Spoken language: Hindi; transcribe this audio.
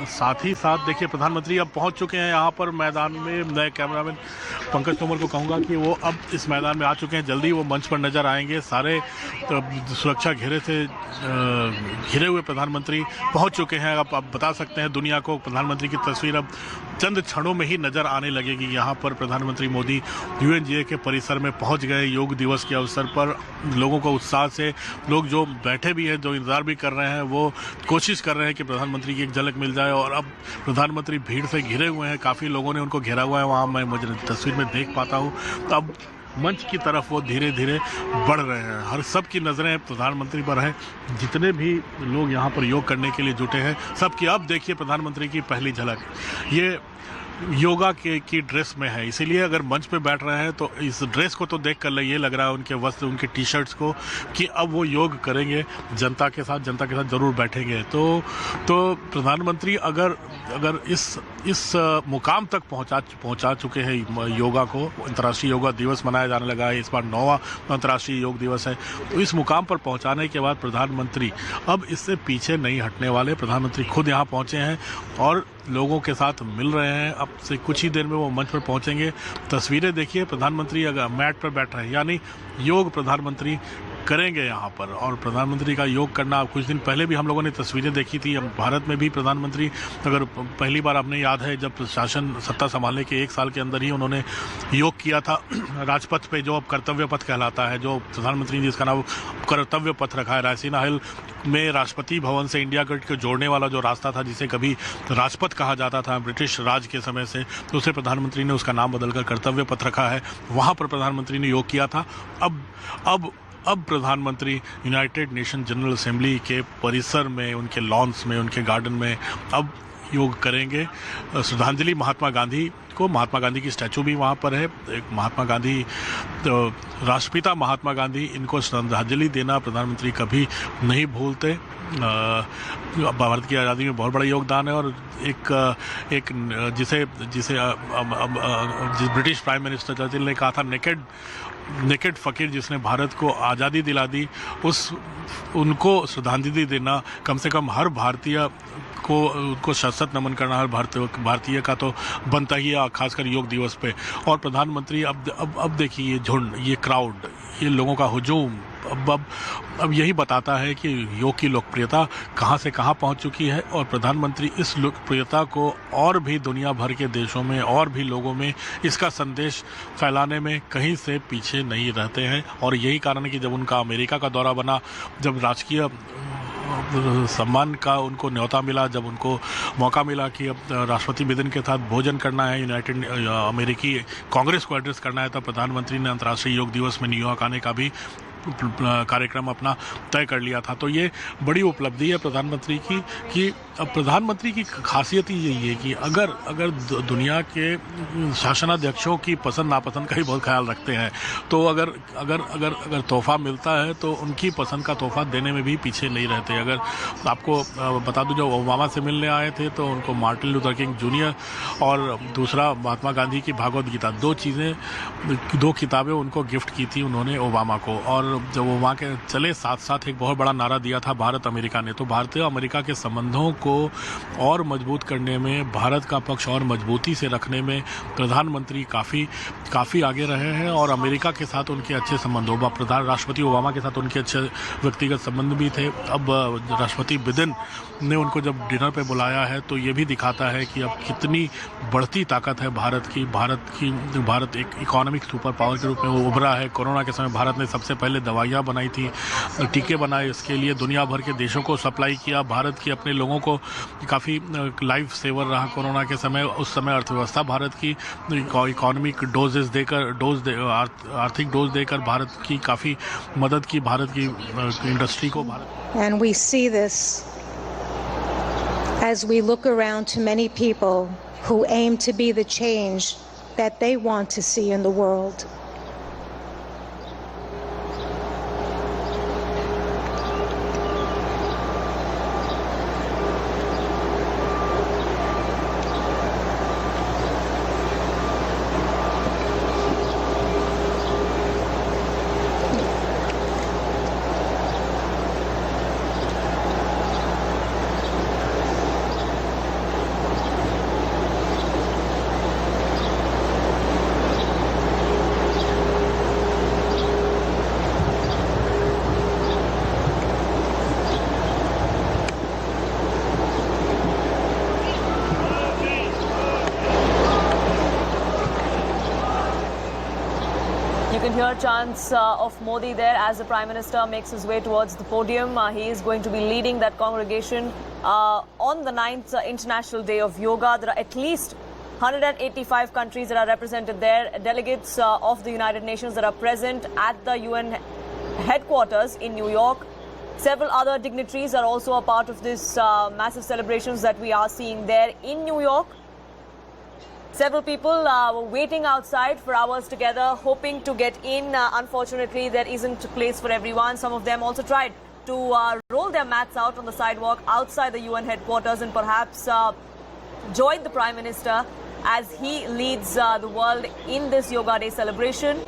साथ ही साथ देखिए प्रधानमंत्री अब पहुंच चुके हैं यहाँ पर मैदान में। मैं कैमरामैन पंकज तोमर को कहूँगा कि वो अब इस मैदान में आ चुके हैं, जल्दी वो मंच पर नजर आएंगे। सारे सुरक्षा घेरे से घिरे हुए प्रधानमंत्री पहुंच चुके हैं। अब आप बता सकते हैं दुनिया को प्रधानमंत्री की तस्वीर अब चंद क्षणों में ही नजर आने लगेगी। यहाँ पर प्रधानमंत्री मोदी UNGA के परिसर में पहुंच गए। योग दिवस के अवसर पर लोगों को उत्साह से, लोग जो बैठे भी हैं, जो इंतजार भी कर रहे हैं, वो कोशिश कर रहे हैं कि प्रधानमंत्री की एक झलक मिल जाए। और अब प्रधानमंत्री भीड़ से घिरे हुए हैं, काफ़ी लोगों ने उनको घेरा हुआ है, वहाँ मैं मुझे तस्वीर में देख पाता हूँ। तो अब मंच की तरफ वो धीरे धीरे बढ़ रहे हैं। हर सब की नज़रें प्रधानमंत्री पर है। जितने भी लोग यहाँ पर योग करने के लिए जुटे हैं, सबकी अब देखिए प्रधानमंत्री की पहली झलक। ये योगा की ड्रेस में है, इसीलिए अगर मंच पे बैठ रहे हैं तो इस ड्रेस को तो देख कर ये लग रहा है, उनके वस्त्र, उनके टी-शर्ट्स को, कि अब वो योग करेंगे, जनता के साथ ज़रूर बैठेंगे। तो प्रधानमंत्री अगर इस मुकाम तक पहुंचा चुके हैं योगा को। अंतर्राष्ट्रीय योगा दिवस मनाया जाने लगा है, इस बार 9वां अंतर्राष्ट्रीय योग दिवस है। तो इस मुकाम पर पहुंचाने के बाद प्रधानमंत्री अब इससे पीछे नहीं हटने वाले। प्रधानमंत्री खुद यहाँ पहुँचे हैं और लोगों के साथ मिल रहे हैं। अब से कुछ ही देर में वो मंच पर पहुंचेंगे। तस्वीरें देखिए, प्रधानमंत्री अगर मैट पर बैठ रहे हैं, यानी योग प्रधानमंत्री करेंगे यहाँ पर। और प्रधानमंत्री का योग करना, कुछ दिन पहले भी हम लोगों ने तस्वीरें देखी थी। भारत में भी प्रधानमंत्री, अगर पहली बार आपने याद है जब शासन सत्ता संभालने के 1 साल के अंदर ही उन्होंने योग किया था राजपथ पे, जो अब कर्तव्य पथ कहलाता है, जो प्रधानमंत्री ने जिसका नाम कर्तव्य पथ रखा है। रायसीना हिल में राष्ट्रपति भवन से इंडिया गेट को जोड़ने वाला जो रास्ता था, जिसे कभी राजपथ कहा जाता था ब्रिटिश राज के समय से, तो उसे प्रधानमंत्री ने उसका नाम बदलकर कर्तव्य पथ रखा है। वहाँ पर प्रधानमंत्री ने योग किया था। अब प्रधानमंत्री यूनाइटेड नेशन जनरल असेंबली के परिसर में, उनके लॉन्स में, उनके गार्डन में अब योग करेंगे। श्रद्धांजलि महात्मा गांधी को, महात्मा गांधी की स्टैचू भी वहाँ पर है। एक महात्मा गांधी, राष्ट्रपिता महात्मा गांधी, इनको श्रद्धांजलि देना प्रधानमंत्री कभी नहीं भूलते। भारत की आज़ादी में बहुत बड़ा योगदान है। और एक जिसे ब्रिटिश प्राइम मिनिस्टर चर्चिल ने कहा था, नेकेड फकीर जिसने भारत को आज़ादी दिला दी, उनको श्रद्धांजलि देना, कम से कम हर भारतीय को उनको शत नमन करना हर भारतीय का तो बनता ही है, खासकर योग दिवस पे। और प्रधानमंत्री अब देखिए ये झुंड, ये क्राउड, ये लोगों का हुजूम अब यही बताता है कि योग की लोकप्रियता कहां से कहां पहुंच चुकी है। और प्रधानमंत्री इस लोकप्रियता को और भी दुनिया भर के देशों में और भी लोगों में इसका संदेश फैलाने में कहीं से पीछे नहीं रहते हैं। और यही कारण है कि जब उनका अमेरिका का दौरा बना, जब राजकीय सम्मान का उनको न्योता मिला, जब उनको मौका मिला कि अब राष्ट्रपति बिदेन के साथ भोजन करना है, यूनाइटेड अमेरिकी कांग्रेस को एड्रेस करना है, तब प्रधानमंत्री ने अंतर्राष्ट्रीय योग दिवस में न्यूयॉर्क आने का भी कार्यक्रम अपना तय कर लिया था। तो ये बड़ी उपलब्धि है प्रधानमंत्री की कि अब प्रधानमंत्री की खासियत ही यही है कि अगर दुनिया के शासनाध्यक्षों की पसंद नापसंद का ही बहुत ख्याल रखते हैं, तो अगर तोहफा मिलता है तो उनकी पसंद का तोहफा देने में भी पीछे नहीं रहते। अगर आपको बता दूं, जब ओबामा से मिलने आए थे तो उनको मार्टिन लूथर किंग जूनियर और दूसरा महात्मा गांधी की भागवत गीता, दो किताबें उनको गिफ्ट की थी उन्होंने ओबामा को। और जब वो वहाँ के चले, साथ साथ एक बहुत बड़ा नारा दिया था भारत अमेरिका ने। तो भारतीय अमेरिका के संबंधों को और मजबूत करने में, भारत का पक्ष और मजबूती से रखने में प्रधानमंत्री काफ़ी आगे रहे हैं। और अमेरिका के साथ उनके अच्छे संबंध, राष्ट्रपति ओबामा के साथ उनके अच्छे व्यक्तिगत संबंध भी थे। अब राष्ट्रपति बिदेन ने उनको जब डिनर पे बुलाया है तो ये भी दिखाता है कि अब कितनी बढ़ती ताकत है भारत एक इकोनॉमिक सुपर पावर के रूप में वो उभरा है। कोरोना के समय भारत ने सबसे पहले दवाइयाँ बनाई थी, टीके बनाए, इसके लिए दुनिया भर के देशों को सप्लाई किया। भारत की अपने लोगों को काफ़ी लाइफ सेवर रहा कोरोना के समय। उस समय अर्थव्यवस्था भारत की इकोनॉमिक आर्थिक डोज देकर भारत की काफ़ी मदद की, भारत की इंडस्ट्री को। And we see this as we look around to many people who aim to be the change that they want to see in the world. You can hear chants of Modi there as the Prime Minister makes his way towards the podium. He is going to be leading that congregation on the 9th International Day of Yoga. There are at least 185 countries that are represented there, delegates of the United Nations that are present at the UN headquarters in New York. Several other dignitaries are also a part of this massive celebrations that we are seeing there in New York. Several people were waiting outside for hours together, hoping to get in. Unfortunately, there isn't a place for everyone. Some of them also tried to roll their mats out on the sidewalk outside the UN headquarters and perhaps join the Prime Minister as he leads the world in this Yoga Day celebration.